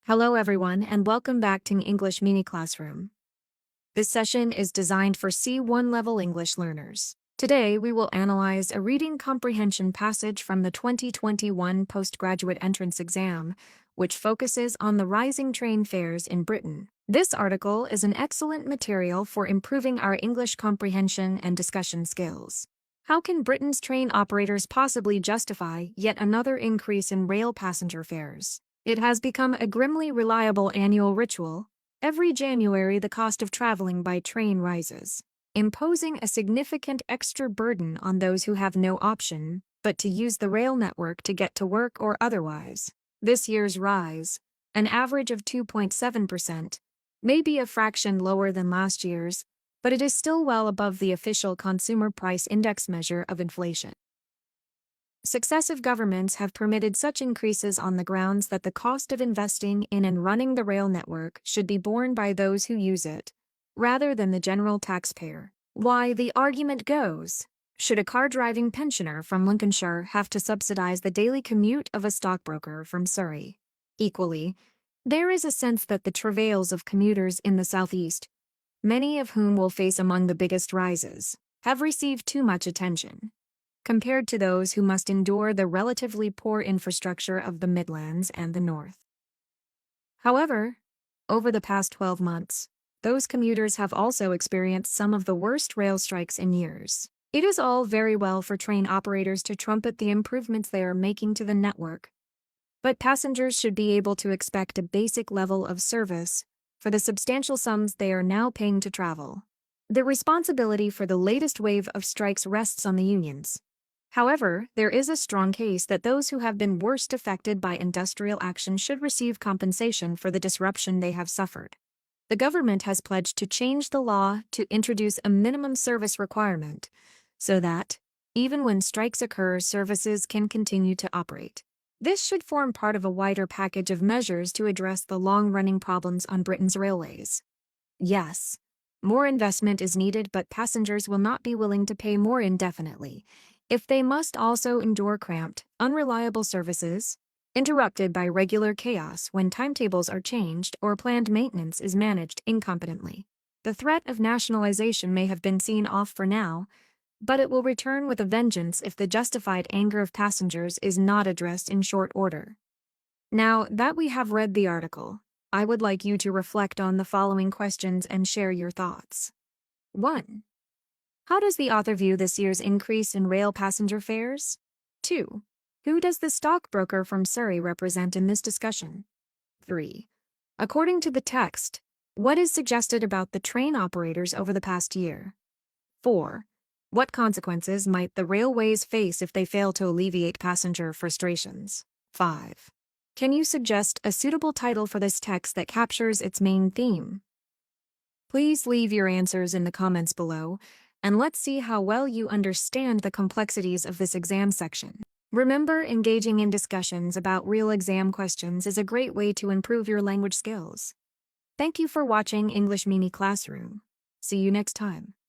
Hello, everyone, and welcome back to English Mini Classroom. This session is designed for C1 level English learners. Today, we will analyze a reading comprehension passage from the 2021 postgraduate entrance exam, which focuses on the rising train fares in Britain. This article is an excellent material for improving our English comprehension and discussion skills. How can Britain's train operators possibly justify yet another increase in rail passenger fares? It has become a grimly reliable annual ritual. Every January, the cost of traveling by train rises, imposing a significant extra burden on those who have no option but to use the rail network to get to work or otherwise. This year's rise, an average of 2.7%, may be a fraction lower than last year's, but it is still well above the official Consumer Price Index measure of inflation. Successive governments have permitted such increases on the grounds that the cost of investing in and running the rail network should be borne by those who use it, rather than the general taxpayer. Why, the argument goes, should a car-driving pensioner from Lincolnshire have to subsidize the daily commute of a stockbroker from Surrey? Equally, there is a sense that the travails of commuters in the southeast, many of whom will face among the biggest rises, have received too much attention, compared to those who must endure the relatively poor infrastructure of the Midlands and the North. However, over the past 12 months, those commuters have also experienced some of the worst rail strikes in years. It is all very well for train operators to trumpet the improvements they are making to the network, but passengers should be able to expect a basic level of service for the substantial sums they are now paying to travel. The responsibility for the latest wave of strikes rests on the unions. However, there is a strong case that those who have been worst affected by industrial action should receive compensation for the disruption they have suffered. The government has pledged to change the law to introduce a minimum service requirement so that, even when strikes occur, services can continue to operate. This should form part of a wider package of measures to address the long-running problems on Britain's railways. Yes, more investment is needed, but passengers will not be willing to pay more indefinitely if they must also endure cramped, unreliable services, interrupted by regular chaos when timetables are changed or planned maintenance is managed incompetently. The threat of nationalization may have been seen off for now, but it will return with a vengeance if the justified anger of passengers is not addressed in short order. Now that we have read the article, I would like you to reflect on the following questions and share your thoughts. 1. How does the author view this year's increase in rail passenger fares? 2. Who does the stockbroker from Surrey represent in this discussion? 3. According to the text, what is suggested about the train operators over the past year? 4. What consequences might the railways face if they fail to alleviate passenger frustrations? 5. Can you suggest a suitable title for this text that captures its main theme? Please leave your answers in the comments below, and let's see how well you understand the complexities of this exam section. Remember, engaging in discussions about real exam questions is a great way to improve your language skills. Thank you for watching English Mini Classroom. See you next time.